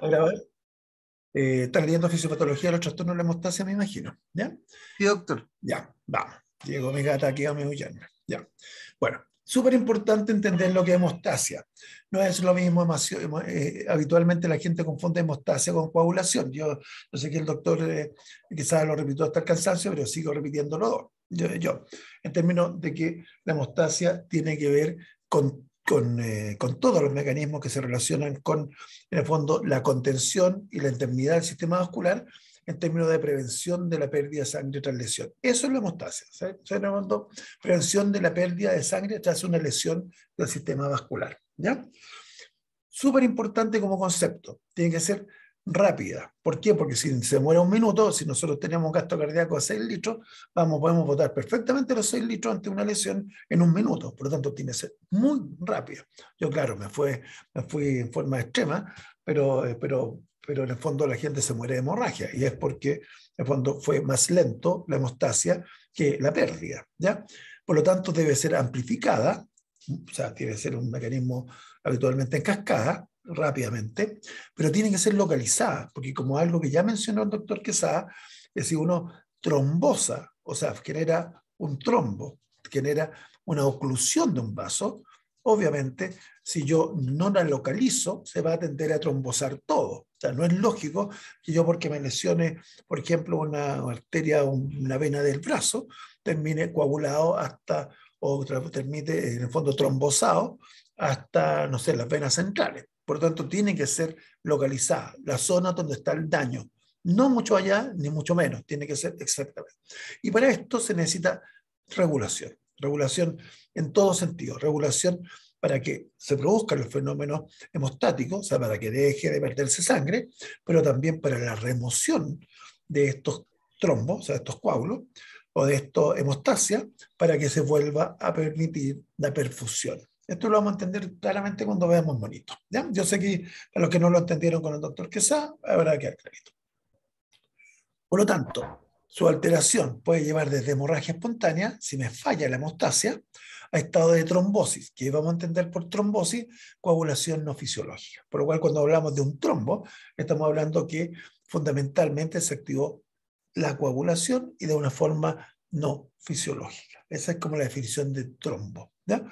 A ver, están leyendo fisiopatología de los trastornos de la hemostasia, me imagino. ¿Ya? Sí, doctor. Ya, vamos. Llegó mi gata aquí a maullarme. Ya. Bueno, súper importante entender lo que es hemostasia. No es lo mismo, habitualmente la gente confunde hemostasia con coagulación. Yo sé que el doctor quizás lo repitió hasta el cansancio, pero sigo repitiéndolo dos. En términos de que la hemostasia tiene que ver con todos los mecanismos que se relacionan con, en el fondo, la contención y la indemnidad del sistema vascular en términos de prevención de la pérdida de sangre tras lesión. Eso es la hemostasia. ¿Sí? En el fondo, prevención de la pérdida de sangre tras una lesión del sistema vascular. ¿Ya? Súper importante como concepto. Tiene que ser rápida. ¿Por qué? Porque si se muere un minuto, si nosotros tenemos un gasto cardíaco de 6 litros, podemos botar perfectamente los 6 litros ante una lesión en un minuto. Por lo tanto, tiene que ser muy rápido. Yo, claro, me fui en forma extrema, pero en el fondo la gente se muere de hemorragia y es porque en el fondo fue más lento la hemostasia que la pérdida. ¿Ya? Por lo tanto, debe ser amplificada, o sea, debe ser un mecanismo habitualmente en cascada, rápidamente, pero tiene que ser localizada, porque como algo que ya mencionó el doctor Quesada, que si uno trombosa, o sea, genera un trombo, genera una oclusión de un vaso, obviamente, si yo no la localizo, se va a tender a trombosar todo. O sea, no es lógico que yo porque me lesione, por ejemplo, una arteria, una vena del brazo, termine coagulado hasta, o termine en el fondo trombosado hasta, no sé, las venas centrales. Por lo tanto, tiene que ser localizada, la zona donde está el daño. No mucho allá, ni mucho menos, tiene que ser exactamente. Y para esto se necesita regulación. Regulación en todo sentido. Regulación para que se produzcan los fenómenos hemostáticos, o sea, para que deje de perderse sangre, pero también para la remoción de estos trombos, o sea, de estos coágulos, o de estos hemostasia, para que se vuelva a permitir la perfusión. Esto lo vamos a entender claramente cuando veamos monito. ¿Ya? Yo sé que para los que no lo entendieron con el doctor Quesada, habrá que quedar clarito. Por lo tanto, su alteración puede llevar desde hemorragia espontánea, si me falla la hemostasia, a estado de trombosis, que vamos a entender por trombosis, coagulación no fisiológica. Por lo cual, cuando hablamos de un trombo, estamos hablando que fundamentalmente se activó la coagulación y de una forma no fisiológica. Esa es como la definición de trombo. ¿Ya?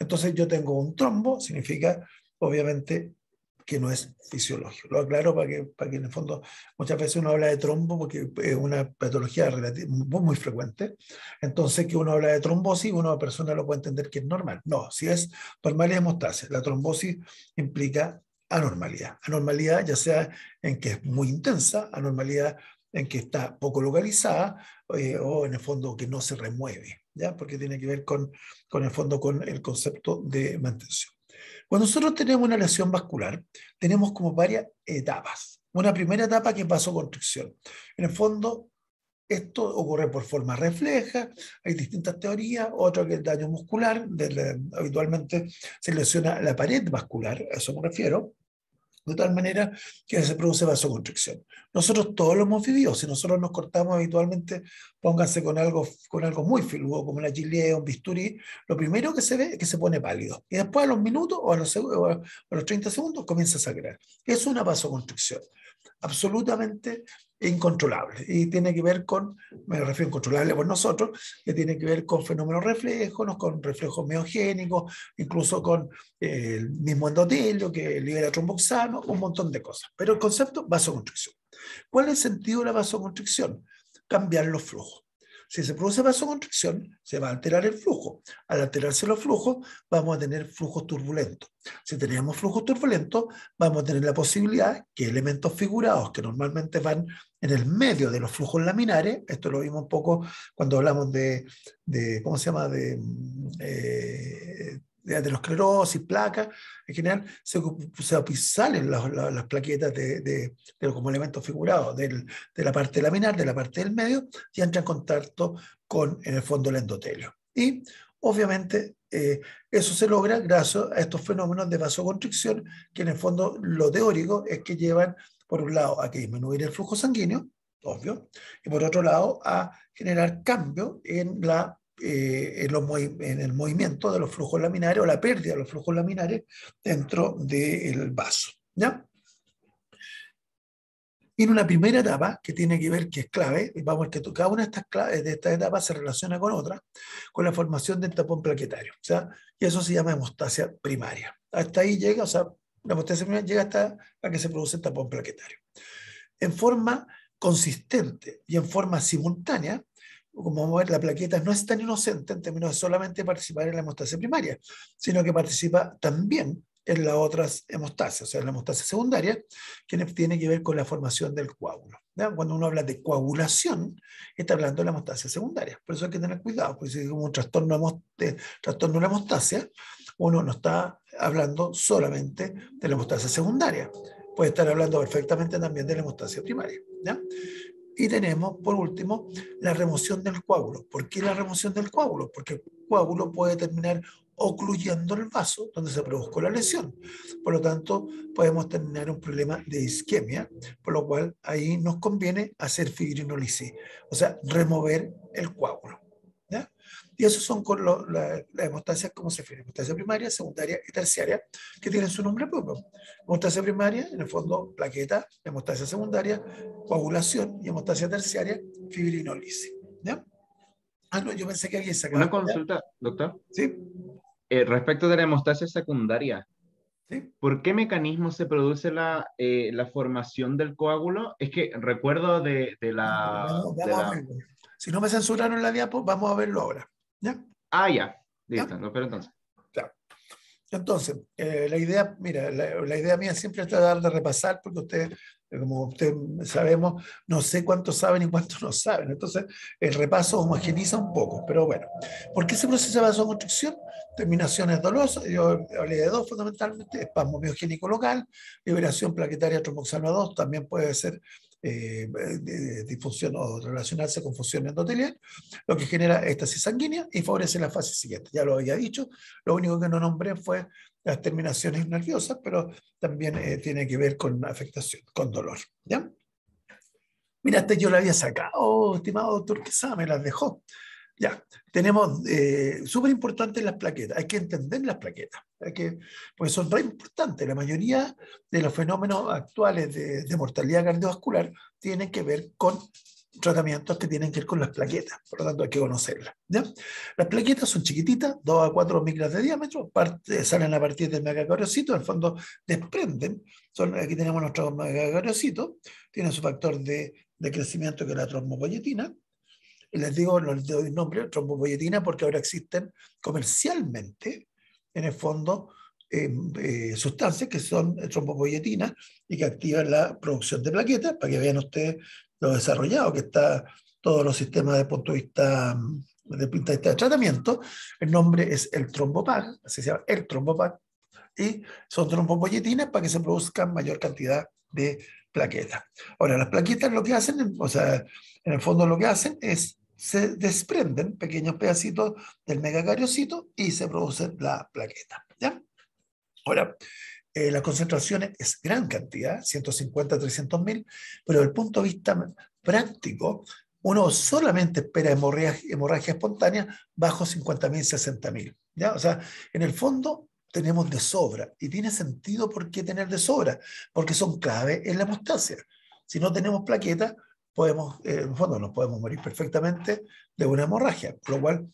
Entonces, yo tengo un trombo, significa, obviamente, que no es fisiológico. Lo aclaro para que en el fondo muchas veces uno habla de trombo porque es una patología muy frecuente. Entonces, que uno habla de trombosis, una persona lo puede entender que es normal. No, si es normal es hemostasia. La trombosis implica anormalidad. Anormalidad ya sea en que es muy intensa, anormalidad en que está poco localizada o en el fondo que no se remueve, ¿ya? Porque tiene que ver con el fondo con el concepto de mantención. Cuando nosotros tenemos una lesión vascular, tenemos como varias etapas. Una primera etapa que es vasoconstricción. En el fondo, esto ocurre por forma refleja, hay distintas teorías, otra que es daño muscular, habitualmente se lesiona la pared vascular, a eso me refiero, de tal manera que se produce vasoconstricción. Nosotros todos lo hemos vivido. Si nosotros nos cortamos habitualmente, pónganse con algo muy filudo, como una gilet o un bisturí, lo primero que se ve es que se pone pálido. Y después a los minutos o a los 30 segundos comienza a sangrar. Es una vasoconstricción absolutamente incontrolable y tiene que ver con, me refiero a incontrolable por nosotros, que tiene que ver con fenómenos reflejos, con reflejos miogénicos, incluso con el mismo endotelio que libera tromboxano, un montón de cosas. Pero el concepto, vasoconstricción. ¿Cuál es el sentido de la vasoconstricción? Cambiar los flujos. Si se produce vasoconstricción, se va a alterar el flujo. Al alterarse los flujos, vamos a tener flujos turbulentos. Si tenemos flujos turbulentos, vamos a tener la posibilidad que elementos figurados que normalmente van en el medio de los flujos laminares, esto lo vimos un poco cuando hablamos ¿cómo se llama?, de aterosclerosis, placas, en general salen las plaquetas como elementos figurados de la parte laminar, de la parte del medio, y entran en contacto con, en el fondo, el endotelio. Y obviamente eso se logra gracias a estos fenómenos de vasoconstricción, que en el fondo lo teórico es que llevan, por un lado, a que disminuir el flujo sanguíneo, obvio, y por otro lado, a generar cambio en el movimiento de los flujos laminares o la pérdida de los flujos laminares dentro del vaso. ¿Ya? Y en una primera etapa, que tiene que ver, que es clave, y vamos a ver que cada una de estas etapas se relaciona con otra, con la formación del tapón plaquetario. O sea, y eso se llama hemostasia primaria. Hasta ahí llega, o sea, la hemostasia primaria llega hasta a que se produce el tapón plaquetario. En forma consistente y en forma simultánea, como vamos a ver, la plaqueta no es tan inocente en términos de solamente participar en la hemostasia primaria, sino que participa también en las otras hemostasias, o sea, en la hemostasia secundaria, que tiene que ver con la formación del coágulo. ¿Ya? Cuando uno habla de coagulación, está hablando de la hemostasia secundaria. Por eso hay que tener cuidado, porque si es como un trastorno de la hemostasia, uno no está hablando solamente de la hemostasia secundaria, puede estar hablando perfectamente también de la hemostasia primaria. ¿Ya? Y tenemos, por último, la remoción del coágulo. ¿Por qué la remoción del coágulo? Porque el coágulo puede terminar ocluyendo el vaso donde se produjo la lesión. Por lo tanto, podemos tener un problema de isquemia, por lo cual ahí nos conviene hacer fibrinólisis, o sea, remover el coágulo. ¿Ya? Y esos son con las hemostasias, ¿cómo se refiere? Hemostasia primaria, secundaria y terciaria, que tienen su nombre propio. Hemostasia primaria, en el fondo, plaqueta; hemostasia secundaria, coagulación; y hemostasia terciaria, fibrinólisis. ¿Ya? Ah, no, yo pensé que alguien sacaba. Una consulta, doctor. ¿Sí? Respecto de la hemostasia secundaria, ¿Sí? ¿por qué mecanismo se produce la formación del coágulo? Es que recuerdo Vamos a verlo. Si no me censuraron la diapo, vamos a verlo ahora. ¿Ya? Ah, ya, ¿Ya? listo, lo espero entonces. Claro. Entonces, la idea, mira, la idea mía siempre es tratar de repasar, porque ustedes, como ustedes sabemos, no sé cuántos saben y cuántos no saben. Entonces, el repaso homogeniza un poco, pero bueno. ¿Por qué se procesa vasoconstricción? Terminaciones dolorosas, yo hablé de dos fundamentalmente: espasmo miogénico local, liberación plaquetaria tromboxano 2, también puede ser disfunción o relacionarse con función endotelial, lo que genera éstasis sanguínea y favorece la fase siguiente. Ya lo había dicho, lo único que no nombré fue las terminaciones nerviosas, pero también tiene que ver con afectación, con dolor. ¿Ya? Mira, yo la había sacado, estimado doctor Quesada, me las dejó. Ya, tenemos, súper importantes las plaquetas, hay que entender las plaquetas, pues son re importantes. La mayoría de los fenómenos actuales de mortalidad cardiovascular tienen que ver con tratamientos que tienen que ver con las plaquetas, por lo tanto hay que conocerlas. ¿Ya? Las plaquetas son chiquititas, 2 a 4 micras de diámetro, salen a partir del megacariocito, en el fondo desprenden, aquí tenemos nuestro megacariocito, tiene su factor de crecimiento, que es la trombopoyetina. Y les digo, no les doy el nombre, trombopoyetina, porque ahora existen comercialmente, en el fondo, sustancias que son trombopoyetina y que activan la producción de plaquetas, para que vean ustedes lo desarrollado que está todos los sistemas desde el punto de vista de tratamiento. El nombre es el Trombopag, así se llama el Trombopag, y son trombopoyetinas para que se produzcan mayor cantidad de plaquetas. Ahora, las plaquetas lo que hacen, o sea, en el fondo lo que hacen es se desprenden pequeños pedacitos del megacariocito y se produce la plaqueta. ¿Ya? Ahora, la concentración es gran cantidad, 150 a 300 mil, pero desde el punto de vista práctico, uno solamente espera hemorragia espontánea bajo 50.000, 60.000. ¿Ya? O sea, en el fondo tenemos de sobra, y tiene sentido por qué tener de sobra, porque son clave en la hemostasia. Si no tenemos plaquetas, en el fondo nos podemos morir perfectamente de una hemorragia, por lo cual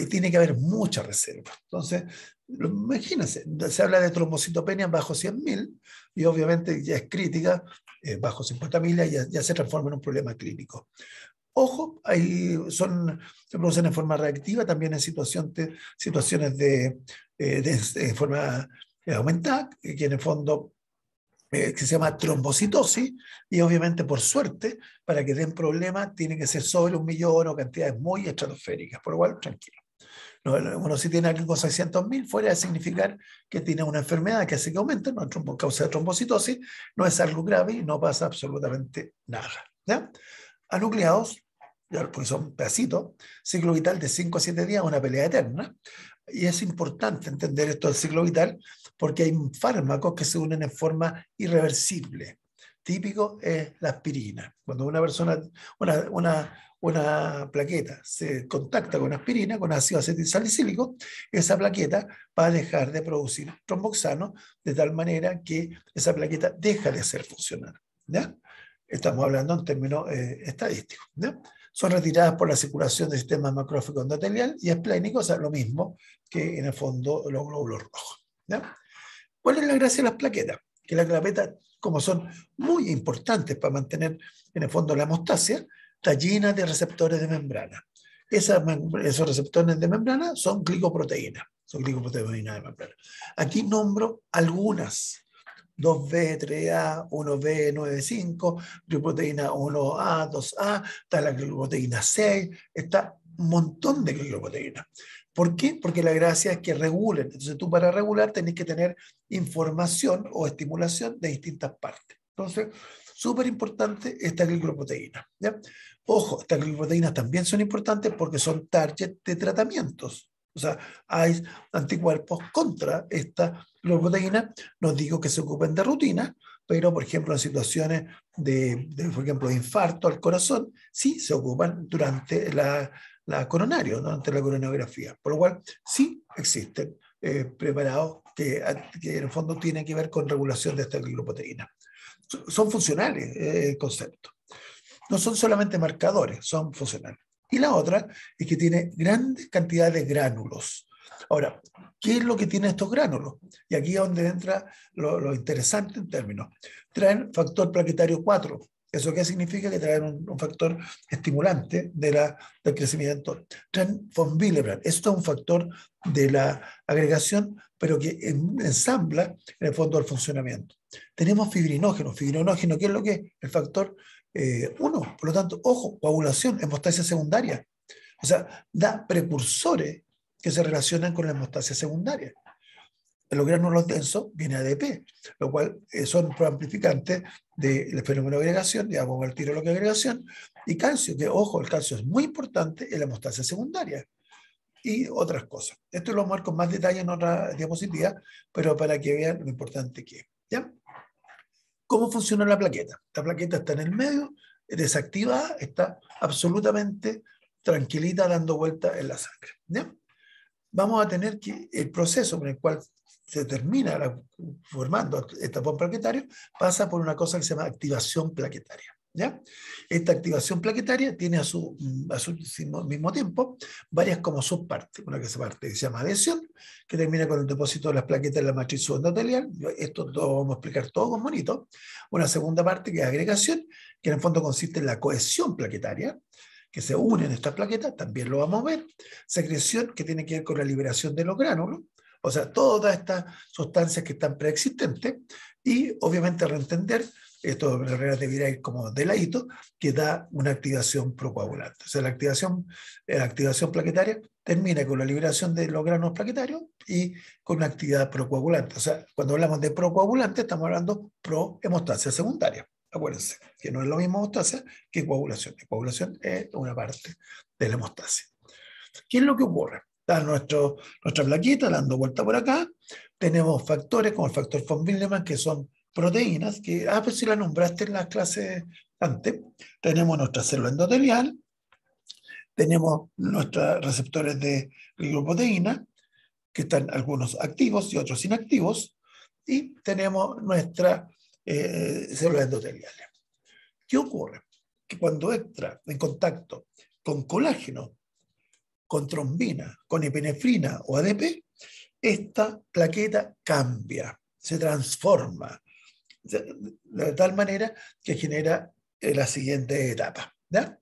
tiene que haber mucha reserva. Entonces, imagínense, se habla de trombocitopenia bajo 100.000 y obviamente ya es crítica, bajo 50.000 ya se transforma en un problema clínico. Ojo, se producen en forma reactiva, también en situaciones de forma aumentada, que en el fondo que se llama trombocitosis, y obviamente por suerte, para que den problema, tiene que ser sobre 1.000.000 o cantidades muy estratosféricas, por lo cual tranquilo. Uno si tiene alguien con 600.000, fuera de significar que tiene una enfermedad que hace que aumente, no causa de trombocitosis, no es algo grave y no pasa absolutamente nada. ¿Ya? Anucleados, porque son pedacitos, ciclo vital de 5 a 7 días, una pelea eterna. Y es importante entender esto del ciclo vital, porque hay fármacos que se unen en forma irreversible. Típico es la aspirina. Cuando una persona, una plaqueta se contacta con aspirina, con ácido acetilsalicílico, esa plaqueta va a dejar de producir tromboxano, de tal manera que esa plaqueta deja de ser funcional. ¿Ya? Estamos hablando en términos estadísticos, ¿no? Son retiradas por la circulación del sistema macrófago endotelial y esplénico, o sea, lo mismo que en el fondo los glóbulos rojos, ¿no? ¿Cuál es la gracia de las plaquetas? Que las plaquetas, como son muy importantes para mantener en el fondo la hemostasia, está llena de receptores de membrana. Esos receptores de membrana son glicoproteínas de membrana. Aquí nombro algunas. 2B, 3A, 1B, 9,5, glicoproteína 1A, 2A, está la glicoproteína 6, está un montón de glicoproteínas. ¿Por qué? Porque la gracia es que regulen. Entonces tú para regular tenés que tener información o estimulación de distintas partes. Entonces, súper importante esta glicoproteína, ¿ya? Ojo, estas glicoproteínas también son importantes porque son target de tratamientos. O sea, hay anticuerpos contra esta glicoproteína. No digo que se ocupen de rutina, pero por ejemplo en situaciones por ejemplo, de infarto al corazón, sí se ocupan durante la coronaria, durante la coronografía. Por lo cual sí existen preparados que en el fondo tienen que ver con regulación de esta glicoproteína. Son funcionales el concepto. No son solamente marcadores, son funcionales. Y la otra es que tiene grandes cantidades de gránulos. Ahora, ¿qué es lo que tiene estos gránulos? Y aquí es donde entra lo interesante en términos. Traen factor plaquetario 4. ¿Eso qué significa? Que traen un factor estimulante del crecimiento. Traen von Willebrand. Esto es un factor de la agregación, pero que ensambla en el fondo el funcionamiento. Tenemos fibrinógeno. Fibrinógeno, ¿qué es lo que es? El factor 1. Por lo tanto, ojo, coagulación, hemostasia secundaria. O sea, da precursores que se relacionan con la hemostasia secundaria. En los gránulos densos viene ADP, lo cual son proamplificantes del fenómeno de agregación, ya vamos al tiro lo que es agregación, y calcio, que ojo, el calcio es muy importante en la hemostasia secundaria, y otras cosas. Esto lo vamos a ver con más detalle en otra diapositiva, pero para que vean lo importante que es, ¿ya? ¿Cómo funciona la plaqueta? La plaqueta está en el medio, desactivada, está absolutamente tranquilita dando vuelta en la sangre, ¿ya? Vamos a tener que el proceso con el cual se termina formando el tapón plaquetario pasa por una cosa que se llama activación plaquetaria, ¿ya? Esta activación plaquetaria tiene a su mismo tiempo varias como subpartes. Una que se llama adhesión, que termina con el depósito de las plaquetas en la matriz subendotelial. Esto lo vamos a explicar todo con bonito. Una segunda parte que es agregación, que en el fondo consiste en la cohesión plaquetaria, que se unen estas plaquetas, también lo vamos a ver. Secreción, que tiene que ver con la liberación de los gránulos, o sea, todas estas sustancias que están preexistentes, y obviamente reentender, esto en realidad debería ir como de ladito, que da una activación procoagulante. O sea, la activación plaquetaria termina con la liberación de los granos plaquetarios y con una actividad procoagulante. O sea, cuando hablamos de procoagulante, estamos hablando pro-hemostasia secundaria. Acuérdense que no es lo mismo hemostasia que coagulación. La coagulación es una parte de la hemostasia. ¿Qué es lo que ocurre? Está nuestra plaqueta dando vuelta por acá. Tenemos factores como el factor von Willebrand, que son proteínas, que pues si la nombraste en las clases antes. Tenemos nuestra célula endotelial, tenemos nuestros receptores de glicoproteína, que están algunos activos y otros inactivos, y tenemos nuestra células endoteliales. ¿Qué ocurre? Que cuando entra en contacto con colágeno, con trombina, con epinefrina o ADP, esta plaqueta cambia, se transforma, de tal manera que genera la siguiente etapa, ¿ya?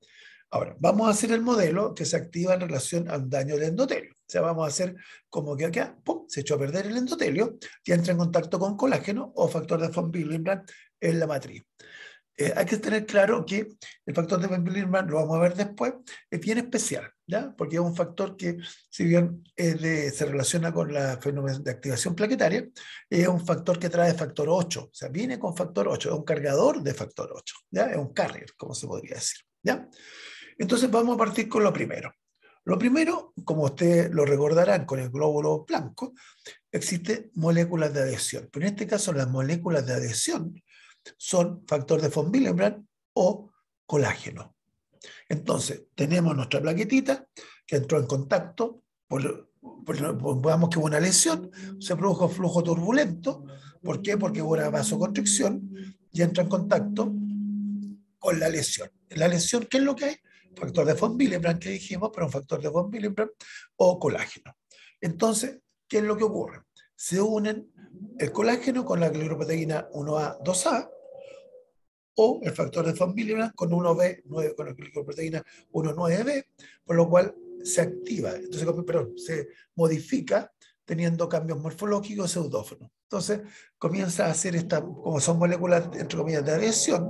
Ahora, vamos a hacer el modelo que se activa en relación a un daño del endotelio. O sea, vamos a hacer como que acá, ¡pum!, se echó a perder el endotelio y entra en contacto con colágeno o factor de von Willebrand en la matriz. Hay que tener claro que el factor de von Willebrand, lo vamos a ver después, es bien especial, ¿ya? Porque es un factor que, si bien se relaciona con la fenómeno de activación plaquetaria, es un factor que trae factor 8, o sea, viene con factor 8, es un cargador de factor 8, ¿ya? Es un carrier, como se podría decir, ¿ya? Entonces vamos a partir con lo primero. Lo primero, como ustedes lo recordarán con el glóbulo blanco, existen moléculas de adhesión, pero en este caso las moléculas de adhesión son factor de von Willebrand o colágeno. Entonces, tenemos nuestra plaquetita que entró en contacto, pongamos que hubo una lesión, se produjo flujo turbulento. ¿Por qué? Porque hubo una vasoconstricción y entra en contacto con la lesión. La lesión, ¿qué es lo que hay? Factor de von Willebrand que dijimos, pero un factor de von Willebrand o colágeno. Entonces, ¿qué es lo que ocurre? Se unen el colágeno con la glicoproteína 1A, 2A, o el factor de von Willebrand con 1B, con la glicoproteína 1,9B, por lo cual se activa, entonces, perdón, se modifica teniendo cambios morfológicos pseudófonos. Entonces comienza a hacer como son moléculas, entre comillas, de adhesión,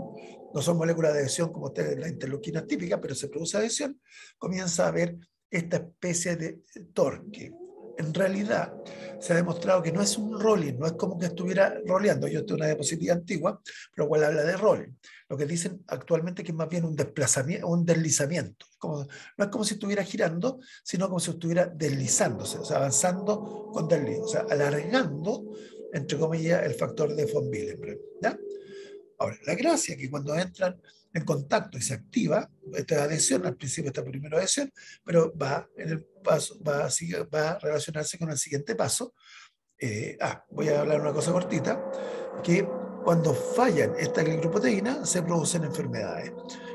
no son moléculas de adhesión como la interleuquina típica, pero se produce adhesión, comienza a haber esta especie de torque. En realidad se ha demostrado que no es un rolling, no es como que estuviera roleando. Yo tengo una diapositiva antigua, pero cual habla de rolling. Lo que dicen actualmente que es más bien un desplazamiento, un deslizamiento. No es como si estuviera girando, sino como si estuviera deslizándose, o sea, avanzando con desliz, o sea, alargando, entre comillas, el factor de von Willebrand, ¿ya? Ahora, la gracia es que cuando entran en contacto y se activa esta adhesión, al principio esta primera adhesión, pero va en el paso, va a relacionarse con el siguiente paso. Voy a hablar una cosa cortita, que cuando fallan esta glicoproteína se producen enfermedades.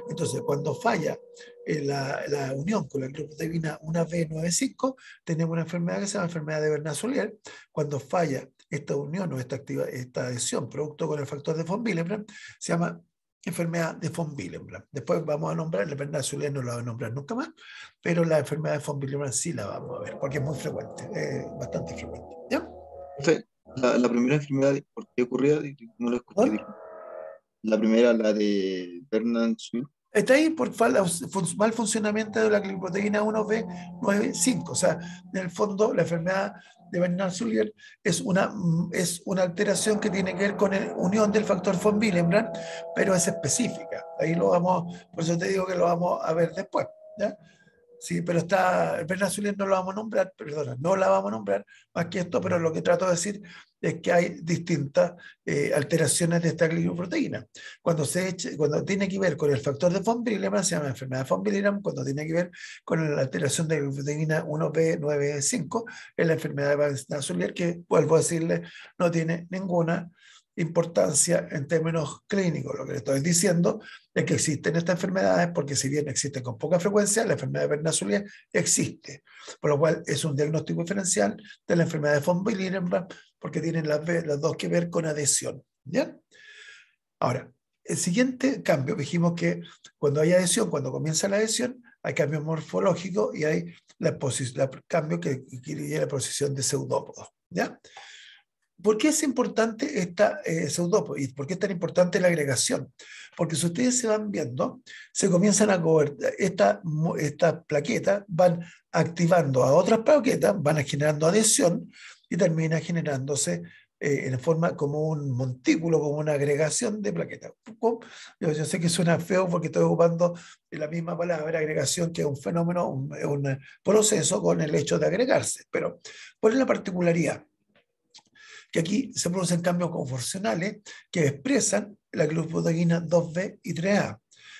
Entonces, cuando falla la unión con la glicoproteína 1B95, tenemos una enfermedad que se llama enfermedad de Bernard-Soulier. Cuando falla esta unión o esta adhesión producto con el factor de von Willebrand, se llama enfermedad de von Willebrand. Después vamos a nombrar, la Bernard-Soulier no la vamos a nombrar nunca más, pero la enfermedad de von Willebrand sí la vamos a ver, porque es muy frecuente, bastante frecuente. ¿Ya? Entonces, la primera enfermedad, ¿por qué ocurría? No lo escuché. ¿Bueno? La primera, la de Bernard-Soulier. Está ahí por mal funcionamiento de la glicoproteína 1B95. O sea, en el fondo, la enfermedad de Bernard-Soulier es una alteración que tiene que ver con la unión del factor von Willebrand, pero es específica. Ahí lo vamos, por eso te digo que lo vamos a ver después, ¿ya? Sí, pero está, el Bernard-Soulier no lo vamos a nombrar, perdona, no la vamos a nombrar más que esto, pero lo que trato de decir es que hay distintas alteraciones de esta glicoproteína. Cuando tiene que ver con el factor de von Willebrand, se llama enfermedad de von Willebrand. Cuando tiene que ver con la alteración de la glicoproteína 1B95, es la enfermedad de Bernard-Soulier, que, vuelvo a decirle, no tiene ninguna importancia en términos clínicos. Lo que le estoy diciendo es que existen estas enfermedades porque si bien existen con poca frecuencia, la enfermedad de Bernard-Soulier existe, por lo cual es un diagnóstico diferencial de la enfermedad de von Willebrand porque tienen las dos que ver con adhesión, ¿ya? Ahora, el siguiente cambio, dijimos que cuando hay adhesión, cuando comienza la adhesión, hay cambio morfológico y hay cambio que quiere la posición de pseudópodos, ¿ya? ¿Por qué es importante esta pseudópodo? ¿Y por qué es tan importante la agregación? Porque si ustedes se van viendo, se comienzan a convertir, estas plaquetas van activando a otras plaquetas, van generando adhesión y termina generándose en forma como un montículo, como una agregación de plaquetas. Yo sé que suena feo porque estoy ocupando la misma palabra, agregación, que es un fenómeno, un proceso con el hecho de agregarse. Pero, ¿cuál es la particularidad? Que aquí se producen cambios conformacionales que expresan la glicoproteína 2B y 3A,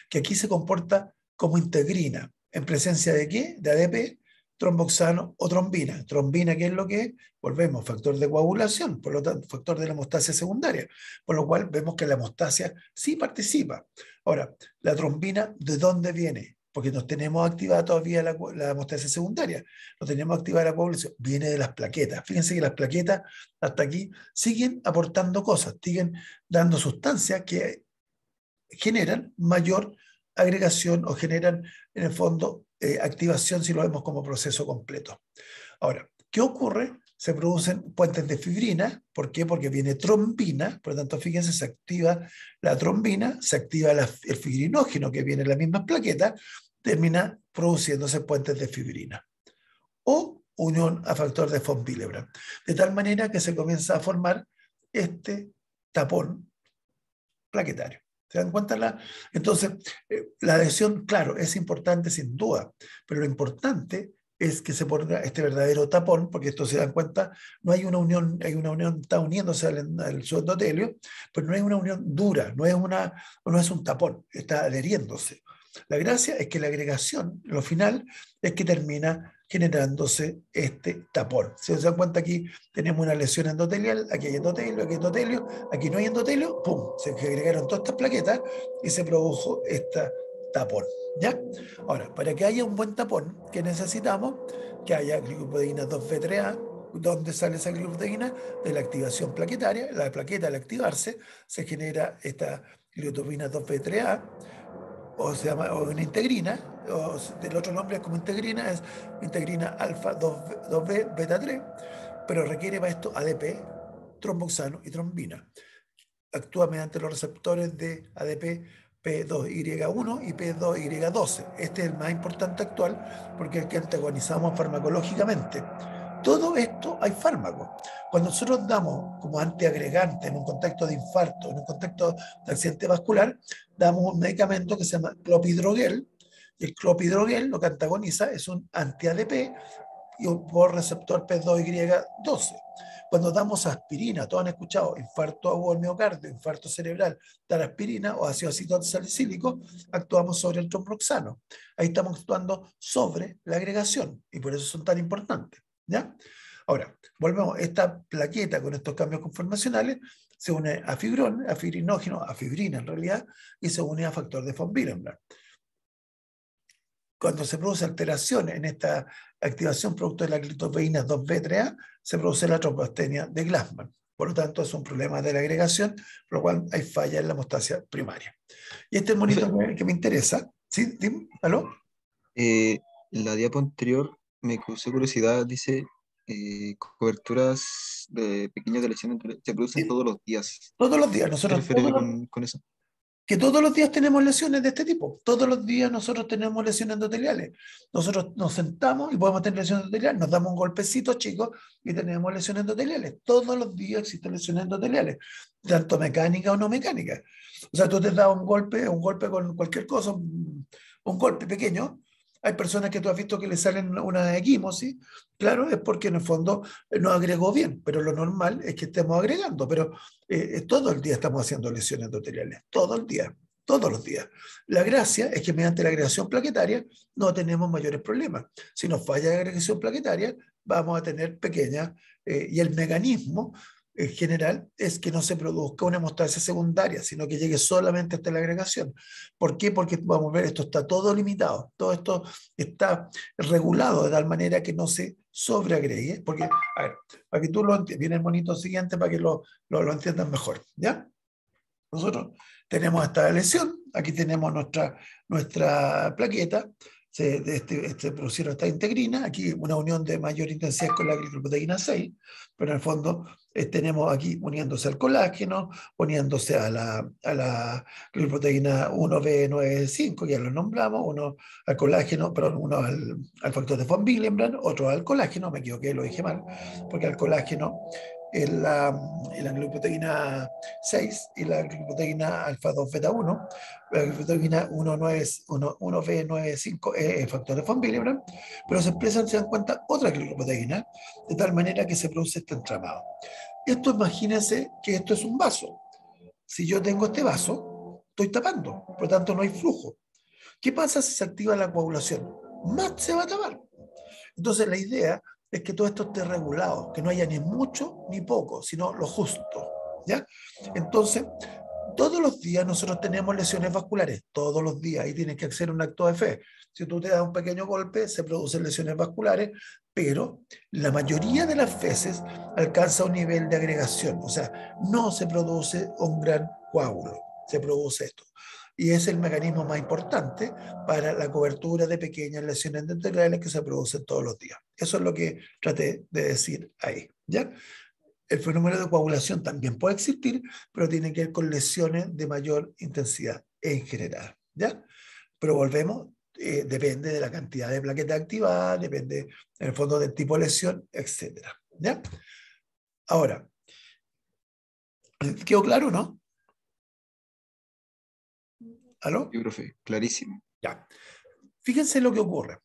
que aquí se comporta como integrina, en presencia de ¿qué? De ADP, tromboxano o trombina. Trombina, ¿qué es lo que es? Volvemos, factor de coagulación, por lo tanto, factor de la hemostasia secundaria, por lo cual vemos que la hemostasia sí participa. Ahora, la trombina, ¿de dónde viene? Porque no tenemos activada todavía la hemostasia secundaria, no tenemos activada la coagulación, viene de las plaquetas. Fíjense que las plaquetas hasta aquí siguen aportando cosas, siguen dando sustancias que generan mayor agregación o generan en el fondo activación si lo vemos como proceso completo. Ahora, ¿qué ocurre? Se producen puentes de fibrina. ¿Por qué? Porque viene trombina, por lo tanto, fíjense, se activa la trombina, se activa el fibrinógeno que viene en las mismas plaquetas, termina produciéndose puentes de fibrina. O unión a factor de von Willebrand. De tal manera que se comienza a formar este tapón plaquetario. ¿Se dan cuenta? Entonces, la adhesión, claro, es importante sin duda, pero lo importante es que se ponga este verdadero tapón, porque esto se dan cuenta, no hay una unión, está uniéndose al suendotelio, pero no hay una unión dura, no es un tapón, está adheriéndose. La gracia es que la agregación, lo final, es que termina generándose este tapón. Si se dan cuenta, aquí tenemos una lesión endotelial, aquí hay endotelio, aquí hay endotelio, aquí no hay endotelio, ¡pum! Se agregaron todas estas plaquetas y se produjo este tapón. ¿Ya? Ahora, para que haya un buen tapón, ¿qué necesitamos? Que haya glicoproteína 2B3A. ¿Dónde sale esa glicoproteína? De la activación plaquetaria. La plaqueta, al activarse, se genera esta glicoproteína 2B3A, o se llama o una integrina, o el otro nombre es como integrina, es integrina alfa 2B beta 3, pero requiere para esto ADP, tromboxano y trombina. Actúa mediante los receptores de ADP P2Y1 y P2Y12. Este es el más importante actual porque es el que antagonizamos farmacológicamente. Todo esto hay fármacos. Cuando nosotros damos como antiagregante en un contexto de infarto, en un contexto de accidente vascular, damos un medicamento que se llama clopidogrel, y el clopidogrel lo que antagoniza es un anti-ADP y por receptor P2Y12. Cuando damos aspirina, todos han escuchado infarto agudo del miocardio, infarto cerebral, dar aspirina o ácido acetosalicílico, actuamos sobre el tromboxano. Ahí estamos actuando sobre la agregación y por eso son tan importantes. ¿Ya? Ahora, volvemos, esta plaqueta con estos cambios conformacionales se une a fibrón, a fibrinógeno, a fibrina en realidad, y se une a factor de von Willebrand. Cuando se produce alteración en esta activación producto de la glicoproteína 2B3A, se produce la trombostenia de Glassman. Por lo tanto, es un problema de la agregación, por lo cual hay falla en la hemostasia primaria. Y este es el monito que me interesa. ¿Sí? ¿Aló? La diapo anterior me causó curiosidad, dice coberturas de pequeñas lesiones se producen Sí, todos los días. todos los días. ¿Qué se Nosotros refiere con eso? que todos los días tenemos lesiones de este tipo. Todos los días nosotros tenemos lesiones endoteliales. Nosotros nos sentamos y podemos tener lesiones endoteliales. Nos damos un golpecito, chicos, y tenemos lesiones endoteliales. Todos los días existen lesiones endoteliales, tanto mecánicas o no mecánicas. O sea, tú te das un golpe con cualquier cosa, un golpe pequeño. Hay personas que tú has visto que le salen una equimosis. Claro, es porque en el fondo no agregó bien, pero lo normal es que estemos agregando. Pero todo el día estamos haciendo lesiones endoteliales, todo el día, todos los días. La gracia es que mediante la agregación plaquetaria no tenemos mayores problemas. Si nos falla la agregación plaquetaria, vamos a tener pequeñas, y el mecanismo en general es que no se produzca una hemostasia secundaria, sino que llegue solamente hasta la agregación. ¿Por qué? Porque vamos a ver, esto está todo limitado, todo esto está regulado de tal manera que no se sobreagregue, porque, a ver, para que tú lo entiendas, viene el monito siguiente para que lo entiendan mejor, ¿ya? Nosotros tenemos esta lesión, aquí tenemos nuestra plaqueta, se produjeron esta integrina, aquí una unión de mayor intensidad con la glicoproteína 6, pero en el fondo tenemos aquí uniéndose al colágeno, uniéndose a la glicoproteína 1B95, ya lo nombramos, uno al colágeno, perdón, uno al factor de von Willebrand, otro al colágeno, me equivoqué, lo dije mal, porque al colágeno en la glicoproteína 6 y la glicoproteína alfa 2 beta 1, la glicoproteína 1B95 es factor de von Willebrand, pero se expresan, se dan cuenta, otras glicoproteínas, de tal manera que se produce este entramado. Esto, imagínense que esto es un vaso. Si yo tengo este vaso, estoy tapando, por lo tanto no hay flujo. ¿Qué pasa si se activa la coagulación? Más se va a tapar. Entonces la idea es que todo esto esté regulado, que no haya ni mucho ni poco, sino lo justo, ¿ya? Entonces, todos los días nosotros tenemos lesiones vasculares, todos los días, y tienes que hacer un acto de fe. Si tú te das un pequeño golpe, se producen lesiones vasculares, pero la mayoría de las veces alcanza un nivel de agregación, o sea, no se produce un gran coágulo, se produce esto. Y es el mecanismo más importante para la cobertura de pequeñas lesiones endoteliales que se producen todos los días. Eso es lo que traté de decir ahí, ¿ya? El fenómeno de coagulación también puede existir, pero tiene que ver con lesiones de mayor intensidad en general, ¿ya? Pero volvemos, depende de la cantidad de plaquetas activadas, depende en el fondo del tipo de lesión, etcétera, ¿ya? Ahora, ¿quedó claro, no? ¿Aló? Sí, profe, clarísimo. Ya. Fíjense lo que ocurre.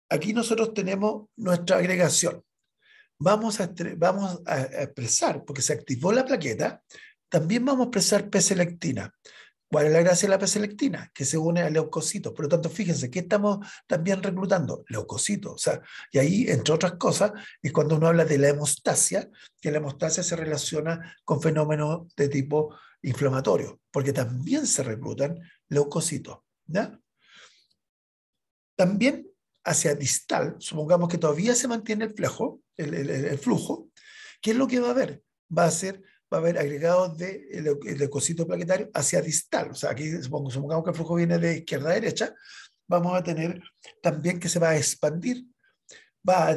Aquí nosotros tenemos nuestra agregación. Vamos a expresar, porque se activó la plaqueta, también vamos a expresar P-selectina. ¿Cuál es la gracia de la preselectina? Que se une a leucocitos. Por lo tanto, fíjense que estamos también reclutando leucocitos. O sea, y ahí, entre otras cosas, es cuando uno habla de la hemostasia, que la hemostasia se relaciona con fenómenos de tipo inflamatorio, porque también se reclutan leucocitos. ¿Ya? También hacia distal, supongamos que todavía se mantiene el flujo, ¿qué es lo que va a haber? Va a haber agregados de leucocito plaquetario hacia distal. O sea, aquí supongamos que el flujo viene de izquierda a derecha, vamos a tener también que se va a expandir, van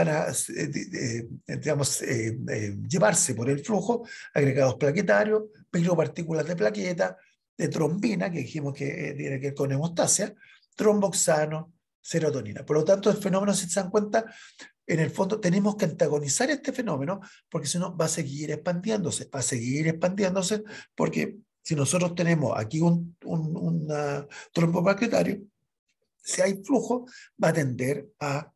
a digamos, llevarse por el flujo agregados plaquetarios, micropartículas de plaqueta, de trombina, que dijimos que tiene que ver con hemostasia, tromboxano, serotonina. Por lo tanto, el fenómeno, si se dan cuenta, en el fondo tenemos que antagonizar este fenómeno, porque si no va a seguir expandiéndose, porque si nosotros tenemos aquí un tromboplaquetario, si hay flujo, va a tender a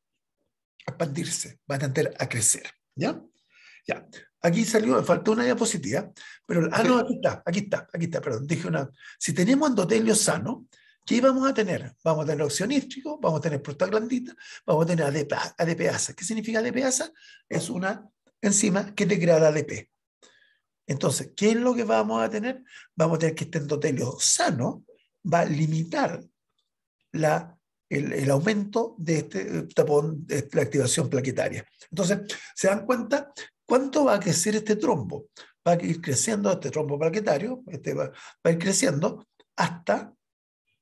expandirse, va a tender a crecer. ¿Ya? Ya. Aquí salió, faltó una diapositiva, pero, no, aquí está, perdón, dije una. Si tenemos endotelio sano, ¿qué vamos a tener? Vamos a tener óxido nítrico, vamos a tener prostaglandina, vamos a tener ADPasa. ¿Qué significa ADPasa? Es una enzima que degrada ADP. Entonces, ¿qué es lo que vamos a tener? Vamos a tener que este endotelio sano va a limitar el aumento de este tapón, de la activación plaquetaria. Entonces, ¿se dan cuenta cuánto va a crecer este trombo? Va a ir creciendo este trombo plaquetario, va a ir creciendo hasta,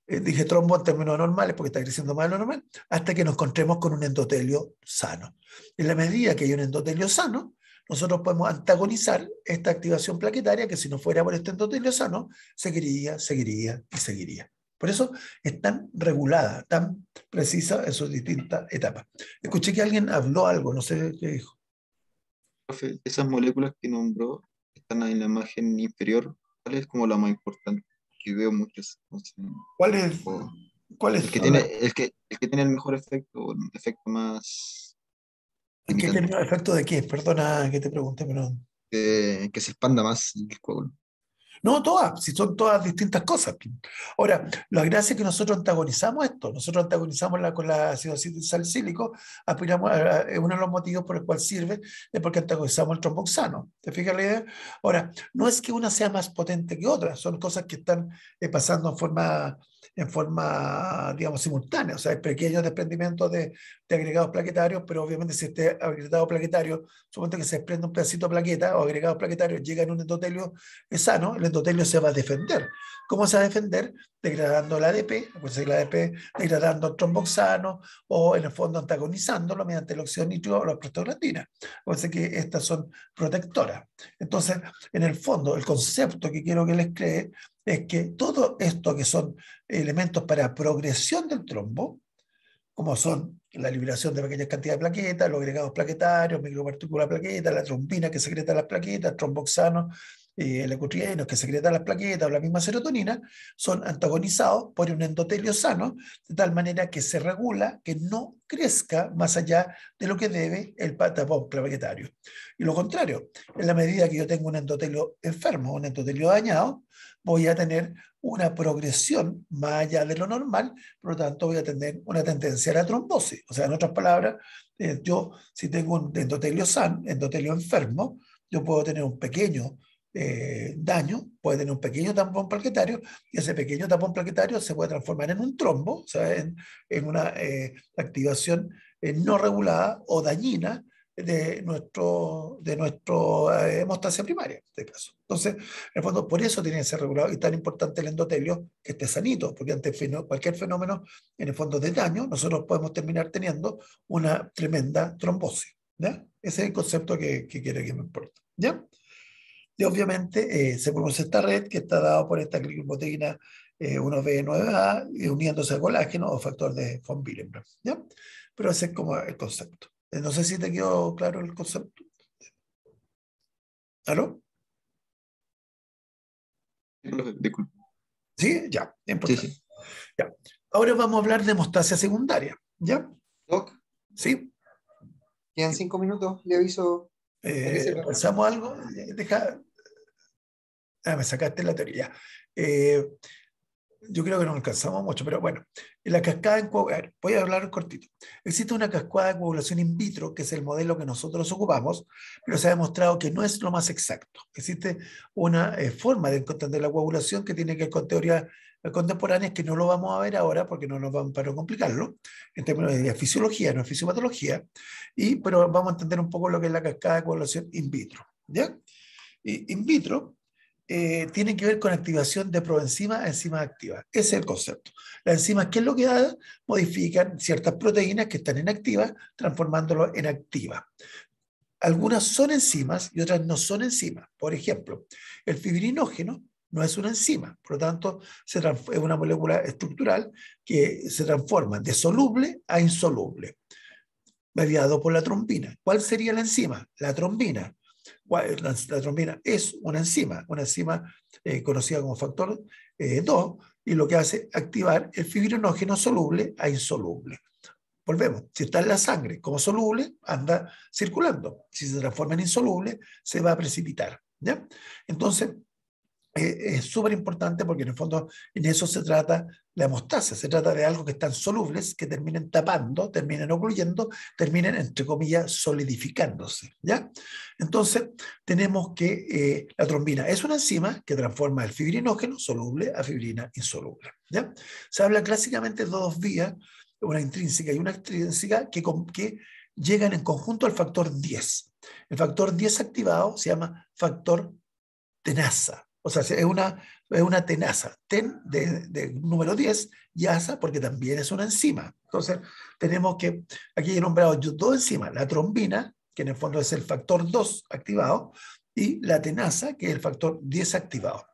dije trombo en términos normales porque está creciendo más de lo normal, hasta que nos encontremos con un endotelio sano. En la medida que hay un endotelio sano, nosotros podemos antagonizar esta activación plaquetaria que si no fuera por este endotelio sano, seguiría y seguiría. Por eso es tan regulada, tan precisa en sus distintas etapas. Escuché que alguien habló algo, no sé qué dijo. Profe, esas moléculas que nombró están ahí en la imagen inferior. ¿Cuál es como la más importante? Que veo muchas. No sé. ¿Cuáles O cuáles el que son tiene, las el que tiene el mejor efecto, o el efecto más ¿qué limitante, tiene efecto de qué? Perdona que te pregunte, pero que se expanda más el coágulo. no, todas, si son todas distintas cosas. Ahora, la gracia es que nosotros antagonizamos esto, nosotros antagonizamos con la ácido salicílico, aspiramos uno de los motivos por el cual sirve es porque antagonizamos el tromboxano. ¿Te fijas la idea? Ahora, no es que una sea más potente que otra, son cosas que están pasando digamos, simultánea. O sea, hay pequeños desprendimientos de agregados plaquetarios, pero obviamente si este agregado plaquetario, suponte que se desprende un pedacito de plaqueta o agregados plaquetarios, llega en un endotelio sano, el endotelio se va a defender. ¿Cómo se va a defender? Degradando el ADP, pues el ADP degradando el tromboxano o en el fondo antagonizándolo mediante el óxido nítrico o la prostaglandina. Pues que estas son protectoras. Entonces, en el fondo, el concepto que quiero que les cree es que todo esto que son elementos para progresión del trombo, como son la liberación de pequeñas cantidades de plaquetas, los agregados plaquetarios, micropartículas de plaquetas, la trombina que secreta las plaquetas, tromboxano, el ecutrieno que secreta las plaquetas o la misma serotonina, son antagonizados por un endotelio sano, de tal manera que se regula que no crezca más allá de lo que debe el tapón plaquetario. Y lo contrario, en la medida que yo tengo un endotelio enfermo, un endotelio dañado, voy a tener una progresión más allá de lo normal, por lo tanto voy a tener una tendencia a la trombosis. O sea, en otras palabras, yo si tengo un endotelio enfermo, yo puedo tener un pequeño daño, puede tener un pequeño tapón plaquetario y ese pequeño tapón plaquetario se puede transformar en un trombo, o sea, en una activación no regulada o dañina de nuestro hemostasia primaria, en este caso. Entonces, en el fondo, por eso tiene que ser regulado y es tan importante el endotelio que esté sanito, porque ante cualquier fenómeno, en el fondo de daño, nosotros podemos terminar teniendo una tremenda trombosis. ¿Ya? Ese es el concepto que quiere que me importa. ¿Ya? Y obviamente se produce esta red que está dada por esta glicoproteína 1B9A uniéndose al colágeno o factor de von Willebrand. ¿Ya? Pero ese es como el concepto. No sé si te quedó claro el concepto. ¿Aló? Disculpe. ¿Sí? Ya, Sí, importante. sí. Ya. Ahora vamos a hablar de hemostasia secundaria. ¿Ya? Doc, ¿Sí? quedan 5 minutos, le aviso a reserva. ¿Pensamos algo? Deja. Me sacaste la teoría. Yo creo que no alcanzamos mucho, pero bueno, la cascada en coagulación, voy a hablar cortito. Existe una cascada de coagulación in vitro, que es el modelo que nosotros ocupamos, pero se ha demostrado que no es lo más exacto. Existe una forma de entender la coagulación que tiene que ver con teorías contemporáneas que no lo vamos a ver ahora porque no nos van para no complicarlo, en términos de fisiología, no fisiopatología, pero vamos a entender un poco lo que es la cascada de coagulación in vitro. ¿Ya? Y in vitro tiene que ver con activación de proenzimas a enzimas activas. Ese es el concepto. Las enzimas, ¿qué es lo que hacen? Modifican ciertas proteínas que están inactivas, transformándolas en activas. Algunas son enzimas y otras no son enzimas. Por ejemplo, el fibrinógeno no es una enzima, por lo tanto es una molécula estructural que se transforma de soluble a insoluble, mediado por la trombina. ¿Cuál sería la enzima? La trombina. La trombina es una enzima conocida como factor 2, y lo que hace es activar el fibrinógeno soluble a insoluble. Volvemos, si está en la sangre como soluble, anda circulando. Si se transforma en insoluble, se va a precipitar. ¿Ya? Entonces, es súper importante porque en el fondo en eso se trata la hemostasia, se trata de algo que están solubles, que terminen tapando, terminen ocluyendo, terminen, entre comillas, solidificándose. ¿Ya? Entonces, tenemos que la trombina es una enzima que transforma el fibrinógeno soluble a fibrina insoluble. ¿Ya? Se habla clásicamente de dos vías, una intrínseca y una extrínseca, que llegan en conjunto al factor 10. El factor 10 activado se llama factor tenaza. O sea, es una tenaza, ten de número 10 y asa porque también es una enzima. Entonces, tenemos que, aquí he nombrado dos enzimas, la trombina, que en el fondo es el factor 2 activado, y la tenaza, que es el factor 10 activado.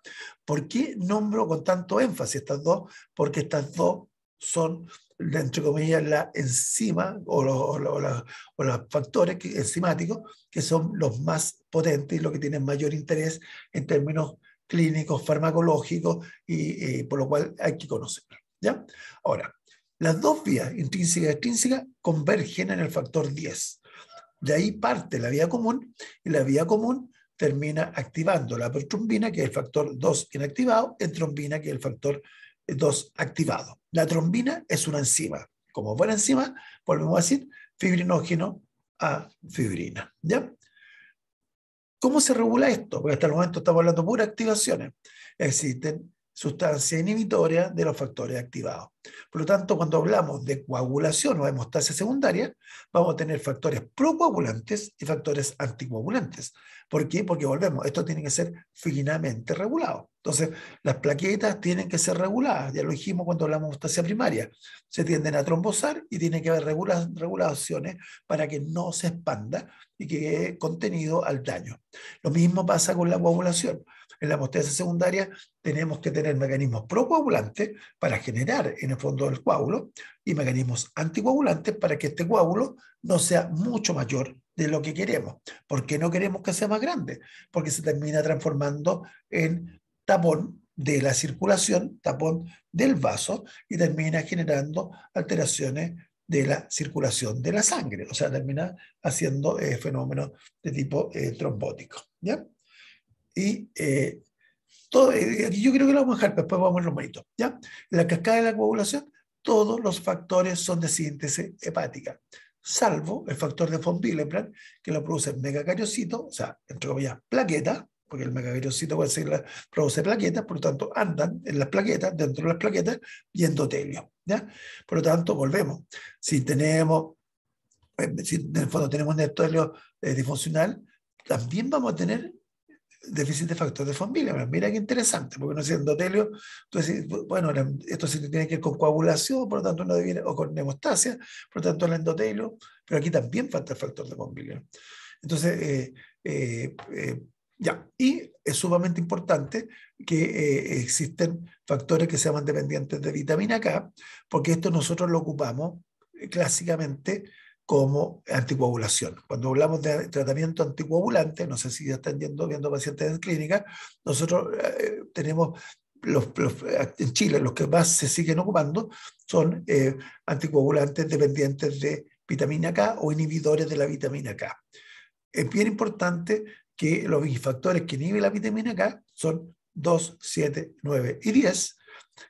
¿Por qué nombro con tanto énfasis estas dos? Porque estas dos son, entre comillas, la enzima o los factores enzimáticos que son los más potentes y los que tienen mayor interés en términos clínicos, farmacológicos, y por lo cual hay que conocerlo. ¿Ya? Ahora, las dos vías, intrínseca y extrínseca, convergen en el factor 10. De ahí parte la vía común, y la vía común termina activando la protrombina, que es el factor 2 inactivado, en trombina, que es el factor 2 activado. La trombina es una enzima. Como buena enzima, volvemos a decir, fibrinógeno a fibrina. ¿Ya? ¿Cómo se regula esto? Porque hasta el momento estamos hablando de puras activaciones. Existen sustancias inhibitorias de los factores activados. Por lo tanto, cuando hablamos de coagulación o hemostasia secundaria, vamos a tener factores procoagulantes y factores anticoagulantes. ¿Por qué? Porque volvemos, esto tiene que ser finamente regulado. Entonces, las plaquetas tienen que ser reguladas, ya lo dijimos cuando hablamos de hemostasia primaria. Se tienden a trombosar y tiene que haber regulaciones para que no se expanda y que quede contenido al daño. Lo mismo pasa con la coagulación. En la hemostasia secundaria tenemos que tener mecanismos procoagulantes para generar en el fondo el coágulo y mecanismos anticoagulantes para que este coágulo no sea mucho mayor de lo que queremos. ¿Por qué no queremos que sea más grande? Porque se termina transformando en tapón de la circulación, tapón del vaso, y termina generando alteraciones de la circulación de la sangre, o sea, termina haciendo fenómenos de tipo trombótico. ¿Ya? Y aquí yo creo que lo vamos a dejar, después vamos a ver los méritos. ¿Ya? En la cascada de la coagulación, todos los factores son de síntesis hepática, salvo el factor de von Willebrand, que lo produce el megacariocito, o sea, entre comillas, plaquetas, porque el megacariocito produce plaquetas, por lo tanto andan en las plaquetas, dentro de las plaquetas, y endotelio. ¿Ya? Por lo tanto, volvemos. Si tenemos, si en el fondo tenemos un endotelio disfuncional, también vamos a tener déficit de factor de von Willebrand. Mira qué interesante, porque no es endotelio, entonces, bueno, esto se tiene que ver con coagulación, por lo tanto no debiera, o con hemostasia, por lo tanto el endotelio, pero aquí también falta el factor de von Willebrand. Entonces, ya, y es sumamente importante que existen factores que se llaman dependientes de vitamina K, porque esto nosotros lo ocupamos clásicamente como anticoagulación. Cuando hablamos de tratamiento anticoagulante, no sé si ya están viendo pacientes en clínica, nosotros tenemos en Chile los que más se siguen ocupando son anticoagulantes dependientes de vitamina K o inhibidores de la vitamina K. Es bien importante que los factores que inhiben la vitamina K son 2, 7, 9 y 10,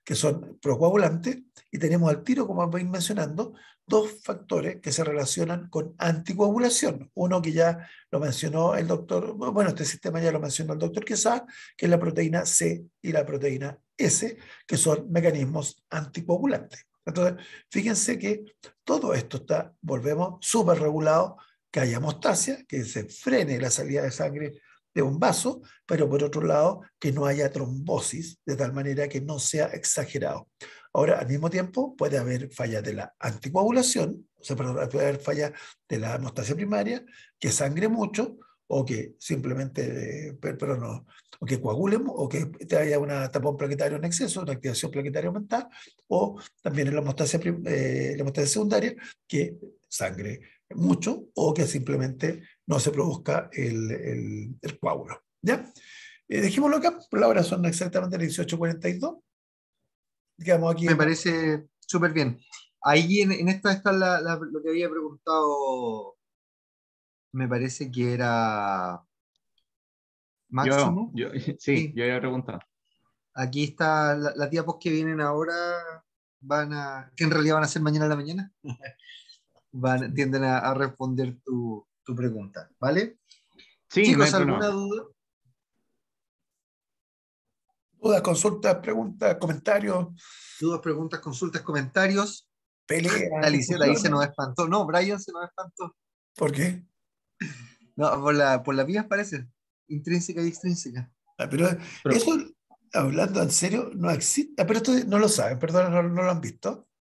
que son procoagulantes, y tenemos al tiro, como voy mencionando, dos factores que se relacionan con anticoagulación. Uno que ya lo mencionó el doctor, bueno, este sistema ya lo mencionó el doctor Quesada, que es la proteína C y la proteína S, que son mecanismos anticoagulantes. Entonces, fíjense que todo esto está, volvemos, súper regulado, que haya hemostasia, que se frene la salida de sangre de un vaso, pero por otro lado, que no haya trombosis, de tal manera que no sea exagerado. Ahora, al mismo tiempo, puede haber fallas de la anticoagulación, o sea, perdón, puede haber fallas de la hemostasia primaria, que sangre mucho, o que simplemente, pero no, o que coagule, o que te haya un tapón plaquetario en exceso, una activación plaquetaria aumentada, o también en la hemostasia secundaria, que sangre mucho, o que simplemente no se produzca el coágulo. ¿Ya? Dejémoslo acá, por ahora son exactamente las 18:42. Quedamos aquí. Me parece súper bien. Ahí en esta está lo que había preguntado, me parece que era Máximo. Sí, Sí. yo había preguntado. Aquí está las diapos que vienen ahora, que en realidad van a ser mañana a la mañana, tienden a responder tu pregunta, ¿vale? Sí, no hay Chicos, ¿alguna problema. duda? Dudas, consultas, preguntas, comentarios, Dudas, preguntas, consultas, comentarios. peleas, La Lisette ahí se nos discusiones. espantó. No, Brian se nos espantó. ¿Por qué? No, por las vías parece. Intrínseca y extrínseca. Pero Pero, eso, hablando en serio, no existe. Pero esto no lo saben, perdón, no lo han visto.